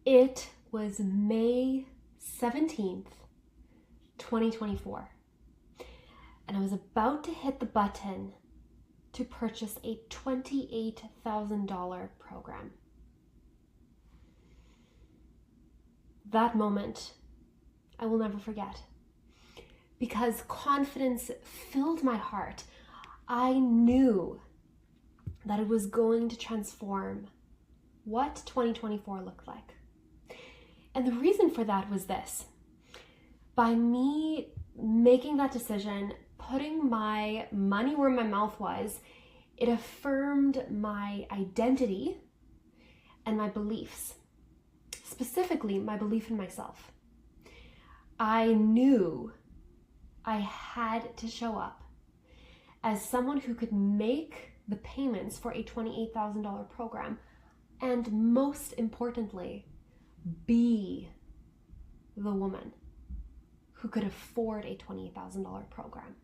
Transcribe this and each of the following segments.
It was May 17th, 2024, and I was about to hit the button to purchase a $28,000 program. That moment, I will never forget, because confidence filled my heart. I knew that it was going to transform what 2024 looked like. And the reason for that was this. By me making that decision, putting my money where my mouth was, it affirmed my identity and my beliefs, specifically my belief in myself. I knew I had to show up as someone who could make the payments for a $28,000 program, and most importantly, be the woman who could afford a $28,000 program.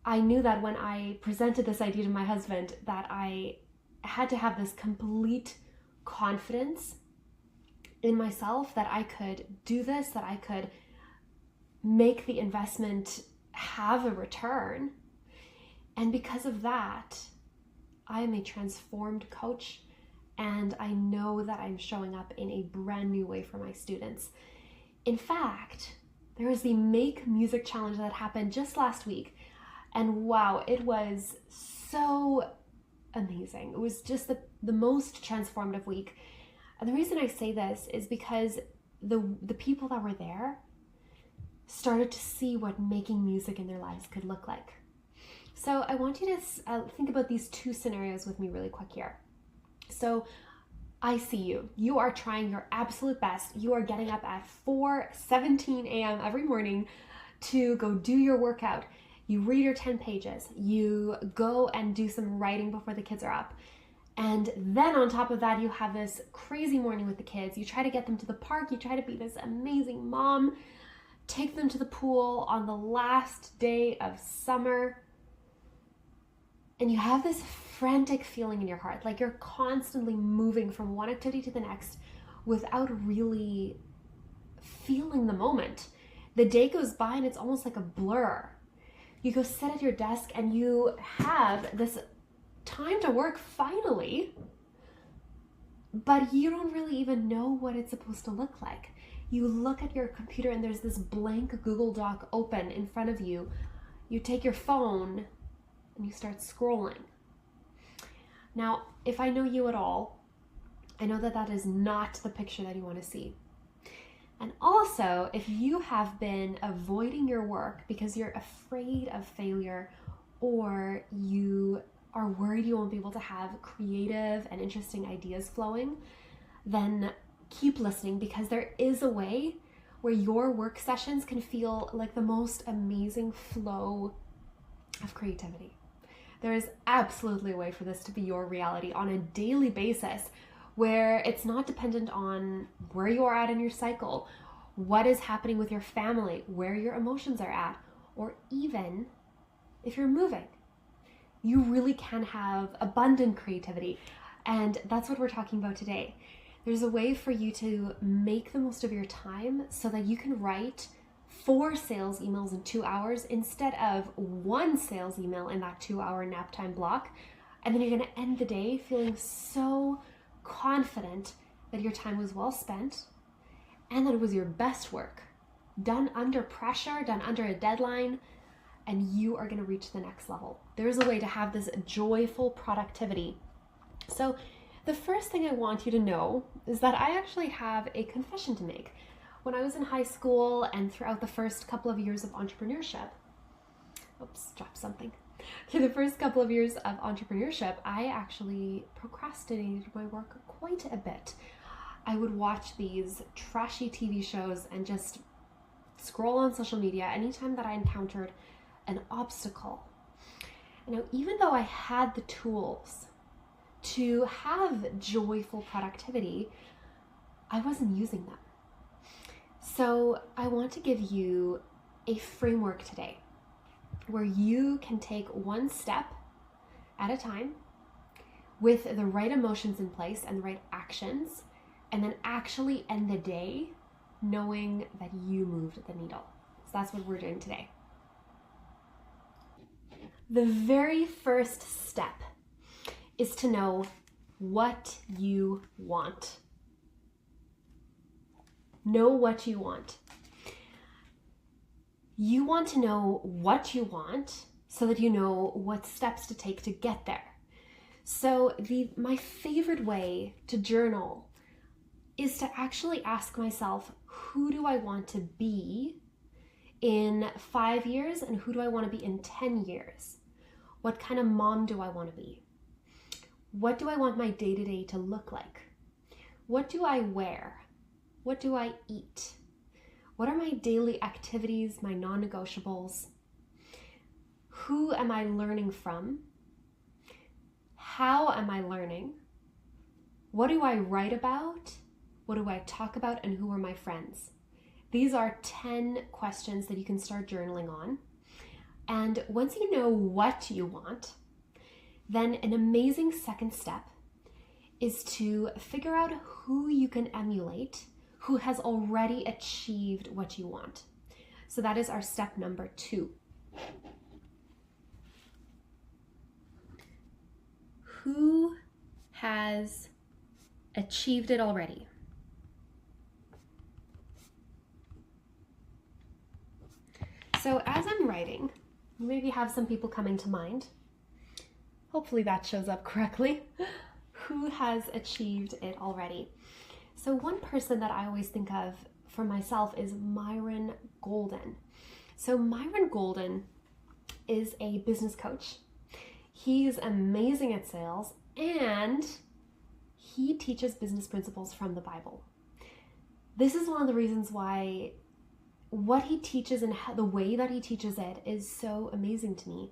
I knew that when I presented this idea to my husband, that I had to have this complete confidence in myself that I could do this, that I could make the investment have a return. And because of that, I am a transformed coach, and I know that I'm showing up in a brand new way for my students. In fact, there was the Make Music Challenge that happened just last week, and wow, it was so amazing. It was just the most transformative week. And the reason I say this is because the people that were there started to see what making music in their lives could look like. So I want you to think about these two scenarios with me really quick here. So I see you. You are trying your absolute best. You are getting up at 4:17 a.m. every morning to go do your workout. You read your 10 pages. You go and do some writing before the kids are up. And then on top of that, you have this crazy morning with the kids. You try to get them to the park. You try to be this amazing mom. Take them to the pool on the last day of summer. And you have this frantic feeling in your heart, like you're constantly moving from one activity to the next without really feeling the moment. The day goes by and it's almost like a blur. You go sit at your desk and you have this time to work finally, but you don't really even know what it's supposed to look like. You look at your computer and there's this blank Google Doc open in front of you. You take your phone and you start scrolling. Now, if I know you at all, I know that that is not the picture that you want to see. And also, if you have been avoiding your work because you're afraid of failure, or you are worried you won't be able to have creative and interesting ideas flowing, then keep listening, because there is a way where your work sessions can feel like the most amazing flow of creativity. There is absolutely a way for this to be your reality on a daily basis, where it's not dependent on where you are at in your cycle, what is happening with your family, where your emotions are at, or even if you're moving. You really can have abundant creativity, and that's what we're talking about today. There's a way for you to make the most of your time so that you can write 4 sales emails in 2 hours instead of 1 sales email in that 2-hour nap time block. And then you're going to end the day feeling so confident that your time was well spent and that it was your best work, done under pressure, done under a deadline, and you are going to reach the next level. There's a way to have this joyful productivity. So the first thing I want you to know is that I actually have a confession to make. When I was in high school and throughout the first couple of years of entrepreneurship, dropped something. Through the first couple of years of entrepreneurship, I actually procrastinated my work quite a bit. I would watch these trashy TV shows and just scroll on social media anytime that I encountered an obstacle. Now, even though I had the tools to have joyful productivity, I wasn't using them. So I want to give you a framework today where you can take one step at a time with the right emotions in place and the right actions and then actually end the day knowing that you moved the needle. So that's what we're doing today. The very first step is to know what you want. Know what you want. You want to know what you want so that you know what steps to take to get there. So my favorite way to journal is to actually ask myself, who do I want to be in 5 years and who do I want to be in 10 years? What kind of mom do I want to be? What do I want my day-to-day to look like? What do I wear? What do I eat? What are my daily activities, my non-negotiables? Who am I learning from? How am I learning? What do I write about? What do I talk about? And who are my friends? These are 10 questions that you can start journaling on. And once you know what you want, then an amazing second step is to figure out who you can emulate, who has already achieved what you want. So that is our step number 2. Who has achieved it already? So as I'm writing, you maybe have some people coming to mind. Hopefully that shows up correctly. Who has achieved it already? So one person that I always think of for myself is Myron Golden. So Myron Golden is a business coach. He's amazing at sales and he teaches business principles from the Bible. This is one of the reasons why what he teaches and the way that he teaches it is so amazing to me,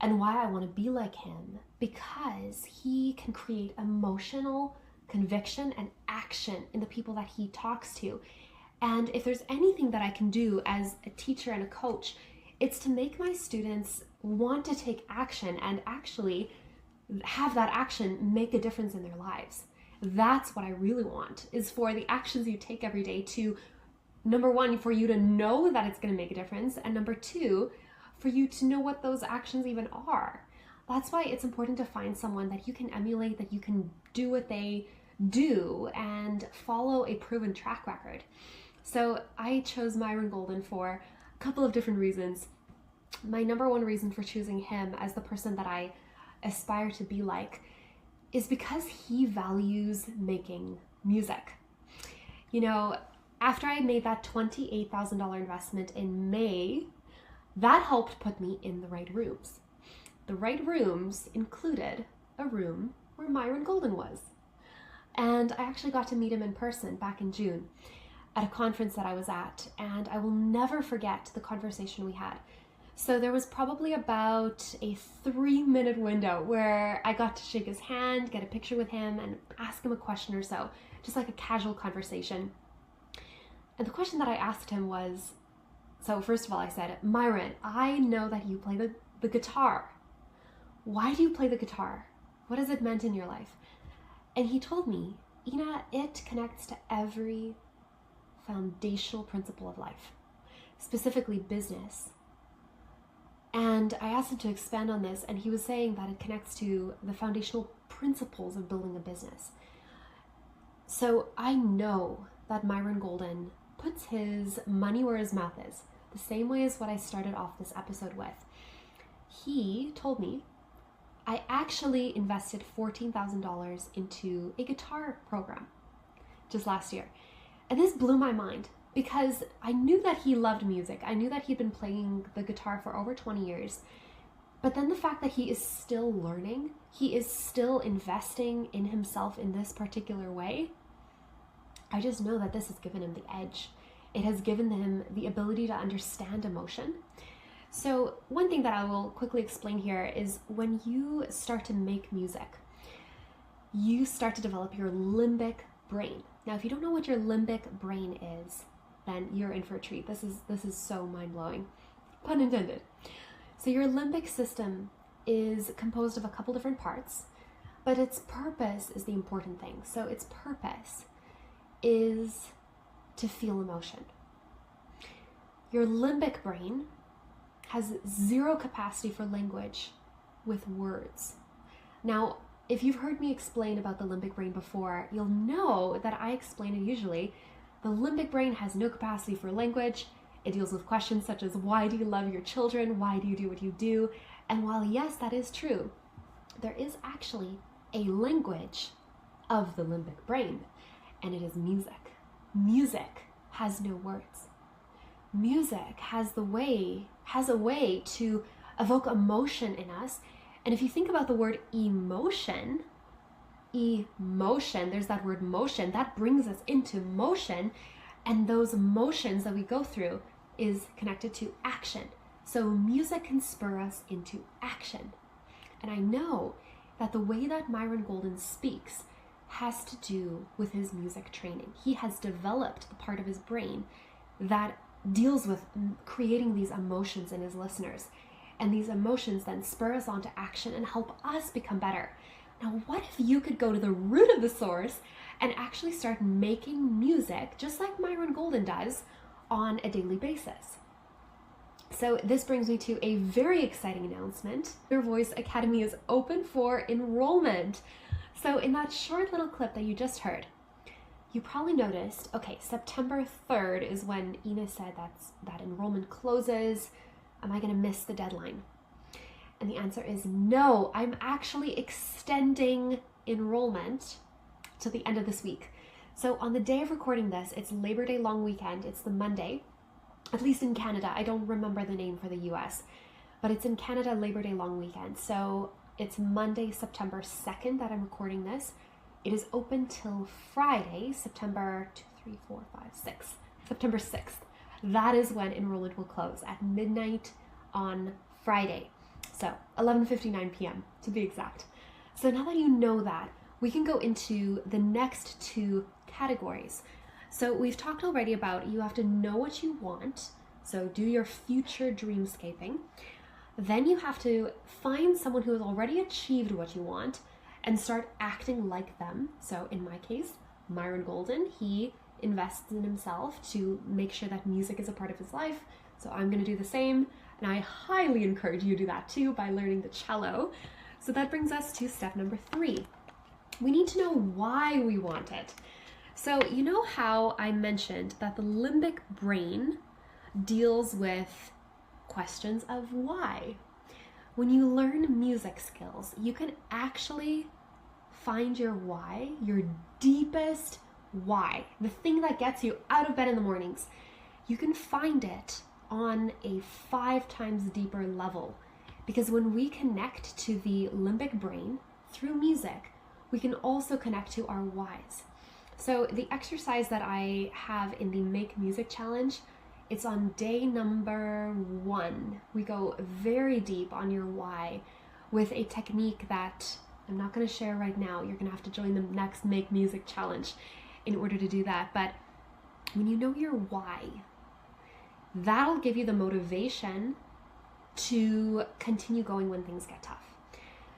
and why I want to be like him, because he can create emotional conviction and action in the people that he talks to. And if there's anything that I can do as a teacher and a coach, it's to make my students want to take action and actually have that action make a difference in their lives. That's what I really want, is for the actions you take every day to, number 1, for you to know that it's going to make a difference, and number 2, for you to know what those actions even are. That's why it's important to find someone that you can emulate, that you can do what they do and follow a proven track record. So I chose Myron Golden for a couple of different reasons. My number 1 reason for choosing him as the person that I aspire to be like is because he values making music. You know, after I made that $28,000 investment in May, that helped put me in the right rooms. The right rooms included a room where Myron Golden was. And I actually got to meet him in person back in June at a conference that I was at, and I will never forget the conversation we had. So there was probably about a 3-minute window where I got to shake his hand, get a picture with him, and ask him a question or so, just like a casual conversation. And the question that I asked him was, so first of all I said, Myron, I know that you play the guitar. Why do you play the guitar? What has it meant in your life? And he told me, Ina, it connects to every foundational principle of life, specifically business. And I asked him to expand on this, and he was saying that it connects to the foundational principles of building a business. So I know that Myron Golden puts his money where his mouth is, the same way as what I started off this episode with. He told me, I actually invested $14,000 into a guitar program just last year. And this blew my mind because I knew that he loved music. I knew that he'd been playing the guitar for over 20 years. But then the fact that he is still learning, he is still investing in himself in this particular way, I just know that this has given him the edge. It has given him the ability to understand emotion. So one thing that I will quickly explain here is when you start to make music, you start to develop your limbic brain. Now, if you don't know what your limbic brain is, then you're in for a treat. This is so mind-blowing, pun intended. So your limbic system is composed of a couple different parts, but its purpose is the important thing. So its purpose is to feel emotion. Your limbic brain has zero capacity for language with words. Now, if you've heard me explain about the limbic brain before, you'll know that I explain it usually. The limbic brain has no capacity for language. It deals with questions such as, why do you love your children? Why do you do what you do? And while yes, that is true, there is actually a language of the limbic brain, and it is music. Music has no words. Music has a way to evoke emotion in us. And if you think about the word emotion, there's that word motion, that brings us into motion. And those emotions that we go through is connected to action. So music can spur us into action. And I know that the way that Myron Golden speaks has to do with his music training. He has developed the part of his brain that deals with creating these emotions in his listeners. And these emotions then spur us on to action and help us become better. Now, what if you could go to the root of the source and actually start making music just like Myron Golden does on a daily basis? So this brings me to a very exciting announcement. Your Voice Academy is open for enrollment. So in that short little clip that you just heard, you probably noticed, okay, September 3rd is when Ine said that enrollment closes. Am I going to miss the deadline? And the answer is no. I'm actually extending enrollment to the end of this week. So on the day of recording this, it's Labor Day long weekend. It's the Monday, at least in Canada. I don't remember the name for the US, but it's in Canada, Labor Day long weekend. So it's Monday, September 2nd that I'm recording this. It is open till Friday, September 6th. That is when enrollment will close at midnight on Friday. So 11:59 p.m. to be exact. So now that you know that, we can go into the next two categories. So we've talked already about you have to know what you want. So do your future dreamscaping. Then you have to find someone who has already achieved what you want and start acting like them. So in my case, Myron Golden, he invests in himself to make sure that music is a part of his life. So I'm going to do the same. And I highly encourage you to do that too by learning the cello. So that brings us to step number 3. We need to know why we want it. So you know how I mentioned that the limbic brain deals with questions of why. When you learn music skills, you can actually find your why, your deepest why, the thing that gets you out of bed in the mornings. You can find it on a 5 times deeper level, because when we connect to the limbic brain through music, we can also connect to our whys. So the exercise that I have in the Make Music Challenge, it's on day number 1. We go very deep on your why with a technique that I'm not going to share right now. You're going to have to join the next Make Music Challenge in order to do that. But when you know your why, that'll give you the motivation to continue going when things get tough.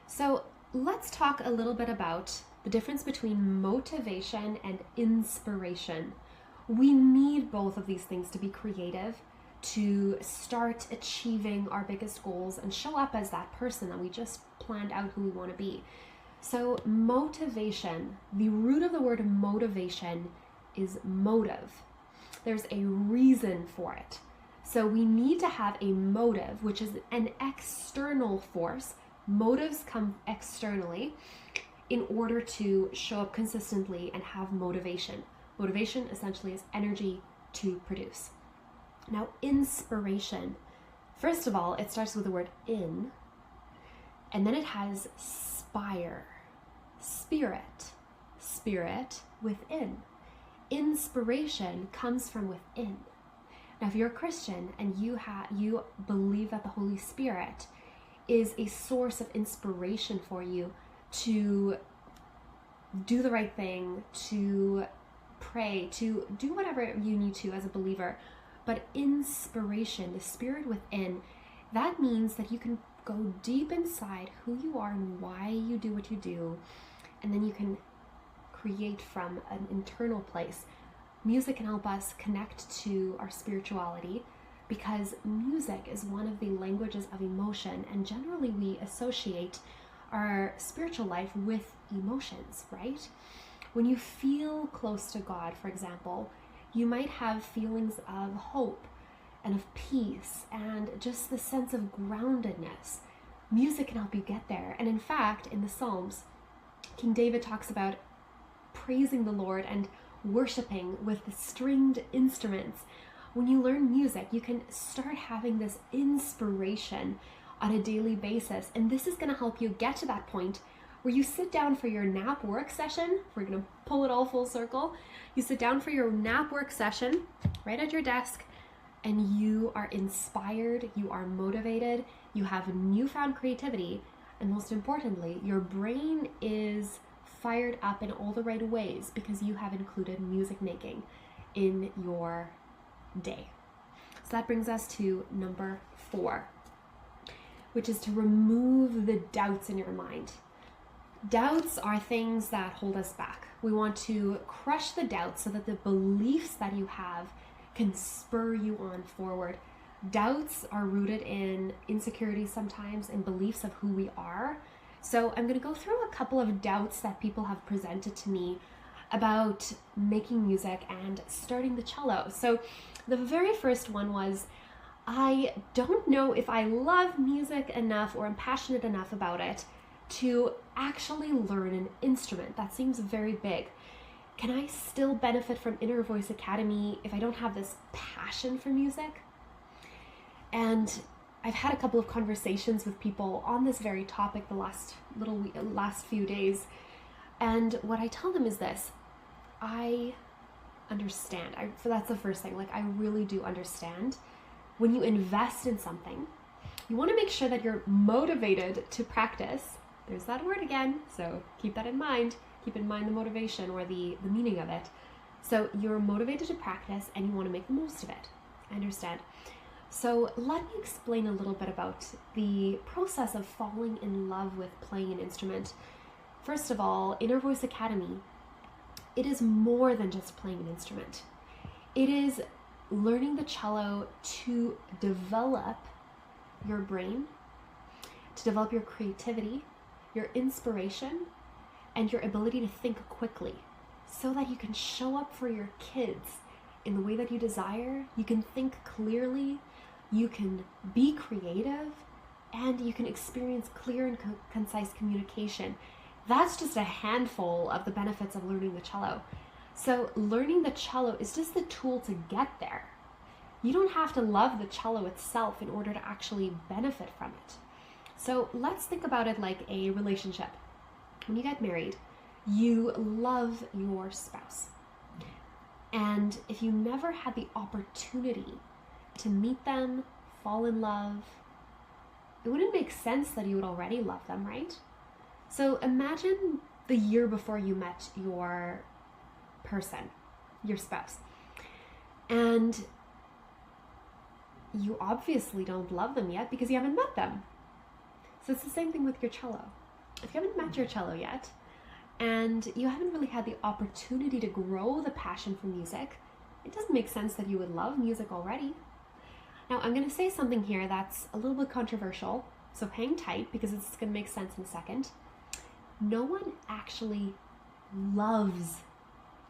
So let's talk a little bit about the difference between motivation and inspiration. We need both of these things to be creative, to start achieving our biggest goals and show up as that person that we just planned out who we want to be. So motivation, the root of the word motivation is motive. There's a reason for it. So we need to have a motive, which is an external force. Motives come externally in order to show up consistently and have motivation. Motivation essentially is energy to produce. Now, inspiration, first of all, it starts with the word in, and then it has spire, spirit within. Inspiration comes from within. Now, if you're a Christian and you believe that the Holy Spirit is a source of inspiration for you to do the right thing, to pray, to do whatever you need to as a believer, but inspiration, the spirit within, that means that you can go deep inside who you are and why you do what you do, and then you can create from an internal place, music can help us connect to our spirituality, because music is one of the languages of emotion, and generally we associate our spiritual life with emotions, right? When you feel close to God, for example, you might have feelings of hope and of peace and just the sense of groundedness. Music can help you get there. And in fact, in the Psalms, King David talks about praising the Lord and worshiping with the stringed instruments. When you learn music, you can start having this inspiration on a daily basis. And this is going to help you get to that point where you sit down for your nap work session. We're going to pull it all full circle. You sit down for your nap work session right at your desk, and you are inspired, you are motivated, you have newfound creativity, and most importantly, your brain is fired up in all the right ways because you have included music making in your day. So that brings us to number 4, which is to remove the doubts in your mind. Doubts are things that hold us back. We want to crush the doubts so that the beliefs that you have can spur you on forward. Doubts are rooted in insecurities sometimes, and beliefs of who we are. So I'm going to go through a couple of doubts that people have presented to me about making music and starting the cello. So the very first one was, I don't know if I love music enough or am passionate enough about it to actually learn an instrument. That seems very big. Can I still benefit from Inner Voice Academy if I don't have this passion for music? And I've had a couple of conversations with people on this very topic the last few days. And what I tell them is this: I understand. So that's the first thing. Like, I really do understand. When you invest in something, you want to make sure that you're motivated to practice. There's that word again. So keep that in mind. Keep in mind the motivation or the meaning of it. So you're motivated to practice and you want to make the most of it. I understand. So let me explain a little bit about the process of falling in love with playing an instrument. First of all, Inner Voice Academy, it is more than just playing an instrument. It is learning the cello to develop your brain, to develop your creativity, your inspiration, and your ability to think quickly so that you can show up for your kids in the way that you desire. You can think clearly, you can be creative, and you can experience clear and concise communication. That's just a handful of the benefits of learning the cello. So learning the cello is just the tool to get there. You don't have to love the cello itself in order to actually benefit from it. So let's think about it like a relationship. When you get married, you love your spouse. And if you never had the opportunity to meet them, fall in love, it wouldn't make sense that you would already love them, right? So imagine the year before you met your person, your spouse, and you obviously don't love them yet because you haven't met them. So it's the same thing with your cello. If you haven't met your cello yet, and you haven't really had the opportunity to grow the passion for music, it doesn't make sense that you would love music already. Now, I'm going to say something here that's a little bit controversial, so hang tight because it's going to make sense in a second. No one actually loves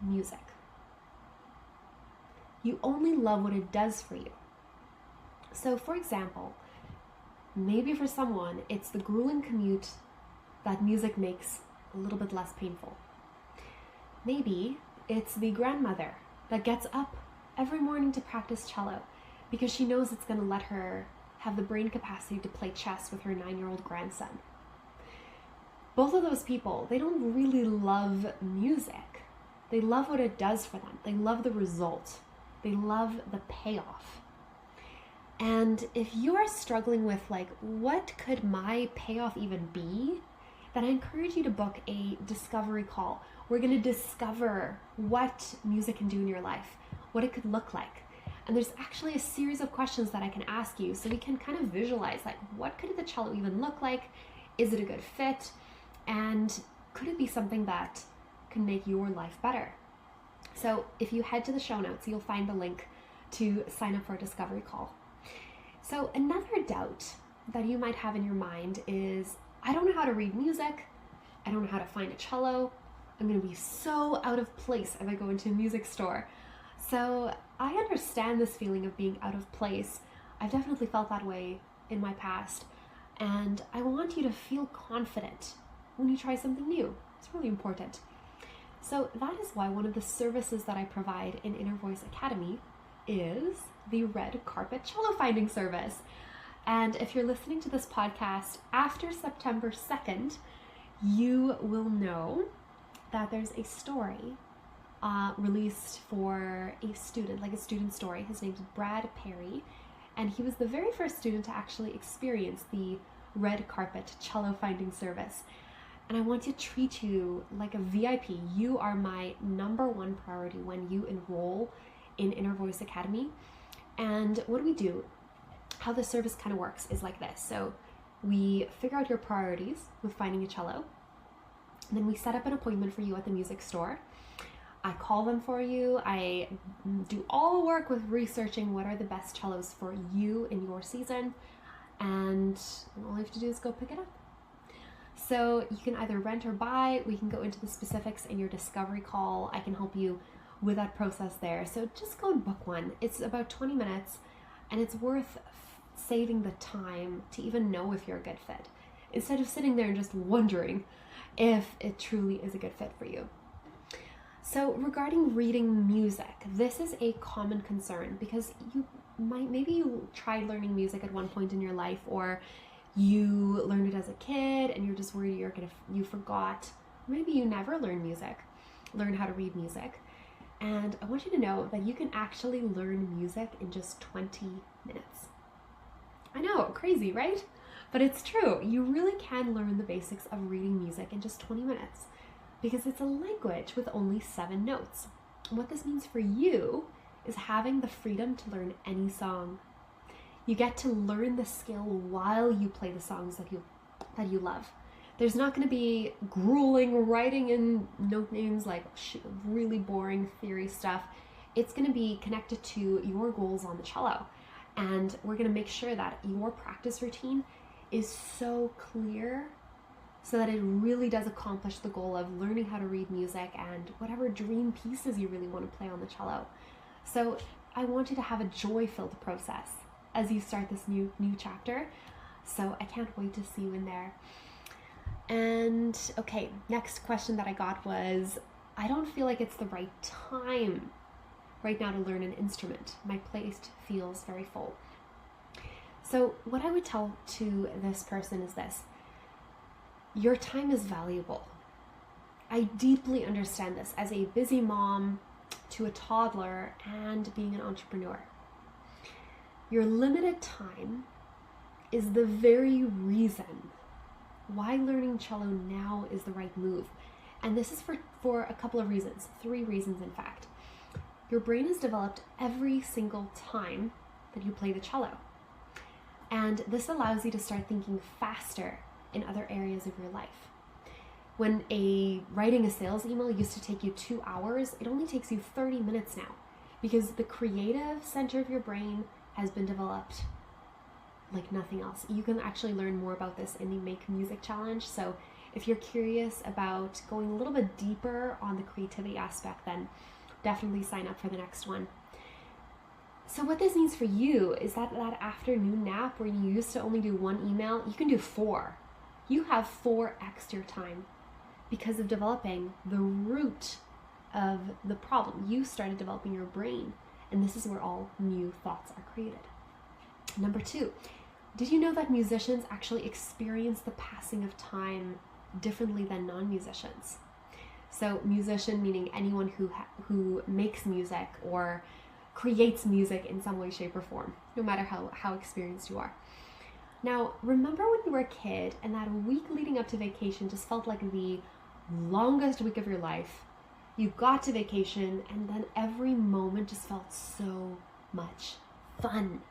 music. You only love what it does for you. So, for example, maybe for someone, it's the grueling commute that music makes a little bit less painful. Maybe it's the grandmother that gets up every morning to practice cello because she knows it's going to let her have the brain capacity to play chess with her 9-year-old grandson. Both of those people, they don't really love music. They love what it does for them. They love the result. They love the payoff. And if you are struggling with like, what could my payoff even be? Then I encourage you to book a discovery call. We're going to discover what music can do in your life, what it could look like. And there's actually a series of questions that I can ask you so we can kind of visualize like, what could the cello even look like? Is it a good fit? And could it be something that can make your life better. So if you head to the show notes, you'll find the link to sign up for a discovery call. So another doubt that you might have in your mind is, I don't know how to read music. I don't know how to find a cello. I'm going to be so out of place if I go into a music store. So I understand this feeling of being out of place. I've definitely felt that way in my past. And I want you to feel confident when you try something new. It's really important. So that is why one of the services that I provide in Inner Voice Academy is the red carpet cello finding service. And if you're listening to this podcast after September 2nd, you will know that there's a story released for a student, like a student story. His name's Brad Perry, and he was the very first student to actually experience the red carpet cello finding service. And I want to treat you like a VIP. You are my number one priority when you enroll in Inner Voice Academy. And what do? How the service kind of works is like this. So we figure out your priorities with finding a cello. And then we set up an appointment for you at the music store. I call them for you. I do all the work with researching what are the best cellos for you in your season. And all you have to do is go pick it up. So you can either rent or buy. We can go into the specifics in your discovery call. I can help you with that process there. So just go and book one. It's about 20 minutes and it's worth saving the time to even know if you're a good fit, instead of sitting there and just wondering if it truly is a good fit for you. So regarding reading music, this is a common concern because maybe you tried learning music at one point in your life, or you learned it as a kid and you're just worried you forgot. Maybe you never learn how to read music. And I want you to know that you can actually learn music in just 20 minutes. I know, crazy, right? But it's true. You really can learn the basics of reading music in just 20 minutes because it's a language with only 7 notes. And what this means for you is having the freedom to learn any song. You get to learn the skill while you play the songs that you love. There's not going to be grueling writing in note names, like really boring theory stuff. It's going to be connected to your goals on the cello. And we're going to make sure that your practice routine is so clear so that it really does accomplish the goal of learning how to read music and whatever dream pieces you really want to play on the cello. So I want you to have a joy-filled process as you start this new chapter. So I can't wait to see you in there. And okay, next question that I got was, I don't feel like it's the right time right now to learn an instrument. My plate feels very full. So what I would tell to this person is this: your time is valuable. I deeply understand this as a busy mom to a toddler and being an entrepreneur. Your limited time is the very reason why learning cello now is the right move. And this is for a couple of reasons, 3 reasons in fact. Your brain is developed every single time that you play the cello. And this allows you to start thinking faster in other areas of your life. When writing a sales email used to take you 2 hours, it only takes you 30 minutes now because the creative center of your brain has been developed like nothing else. You can actually learn more about this in the Make Music Challenge. So if you're curious about going a little bit deeper on the creativity aspect, then definitely sign up for the next one. So what this means for you is that afternoon nap where you used to only do 1 email, you can do 4. You have 4x your time because of developing the root of the problem. You started developing your brain, and this is where all new thoughts are created. Number 2, did you know that musicians actually experience the passing of time differently than non-musicians? So musician meaning anyone who makes music or creates music in some way, shape, or form, no matter how experienced you are. Now, remember when you were a kid and that week leading up to vacation just felt like the longest week of your life? You got to vacation and then every moment just felt so much fun.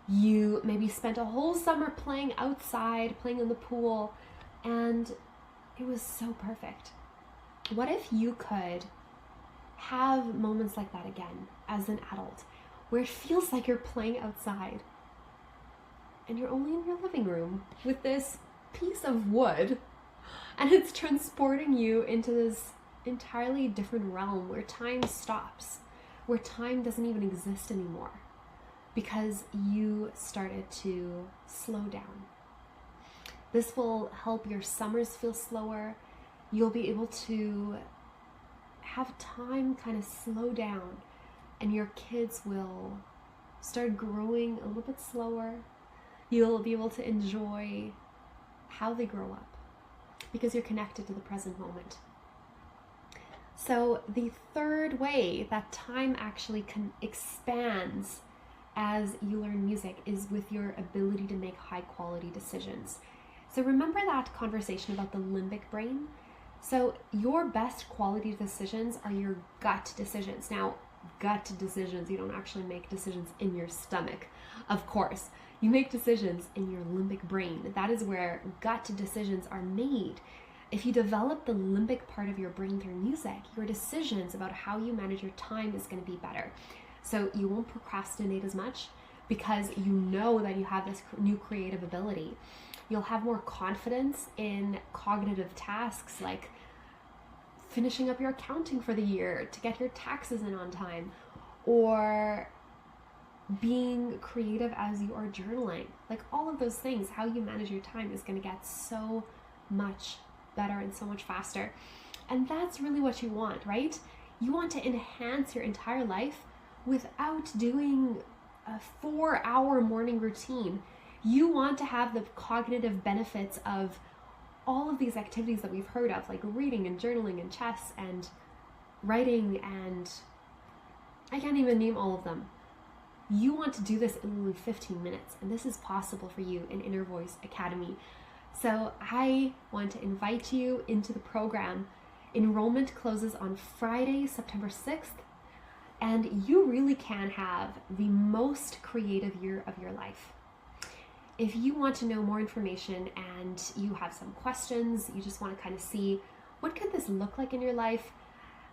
You maybe spent a whole summer playing outside, playing in the pool, and it was so perfect. What if you could have moments like that again as an adult, where it feels like you're playing outside and you're only in your living room with this piece of wood, and it's transporting you into this entirely different realm where time stops, where time doesn't even exist anymore because you started to slow down. This will help your summers feel slower. You'll be able to have time kind of slow down, and your kids will start growing a little bit slower. You'll be able to enjoy how they grow up because you're connected to the present moment. So the third way that time actually expands as you learn music is with your ability to make high quality decisions. So remember that conversation about the limbic brain? So your best quality decisions are your gut decisions. Now, gut decisions, you don't actually make decisions in your stomach, of course. You make decisions in your limbic brain. That is where gut decisions are made. If you develop the limbic part of your brain through music, your decisions about how you manage your time is going to be better. So you won't procrastinate as much because you know that you have this new creative ability. You'll have more confidence in cognitive tasks like finishing up your accounting for the year to get your taxes in on time, or being creative as you are journaling. Like all of those things, how you manage your time is going to get so much better and so much faster. And that's really what you want, right? You want to enhance your entire life without doing a 4-hour morning routine. You want to have the cognitive benefits of all of these activities that we've heard of, like reading and journaling and chess and writing, and I can't even name all of them. You want to do this in only 15 minutes, and this is possible for you in Inner Voice Academy. So I want to invite you into the program. Enrollment closes on Friday, September 6th, and you really can have the most creative year of your life. If you want to know more information and you have some questions, you just want to kind of see what could this look like in your life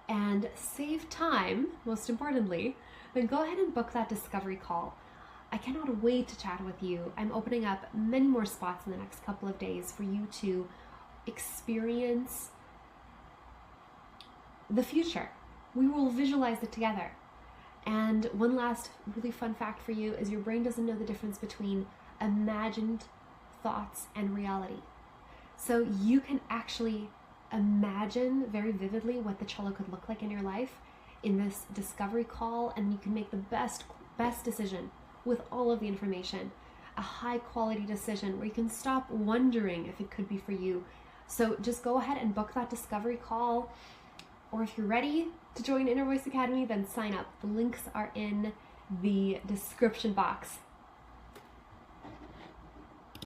and save time, most importantly, then go ahead and book that discovery call. I cannot wait to chat with you. I'm opening up many more spots in the next couple of days for you to experience the future. We will visualize it together. And one last really fun fact for you is your brain doesn't know the difference between imagined thoughts and reality. So you can actually imagine very vividly what the cello could look like in your life in this discovery call, and you can make the best decision with all of the information, a high quality decision where you can stop wondering if it could be for you. So just go ahead and book that discovery call, or if you're ready to join Inner Voice Academy, then sign up. The links are in the description box.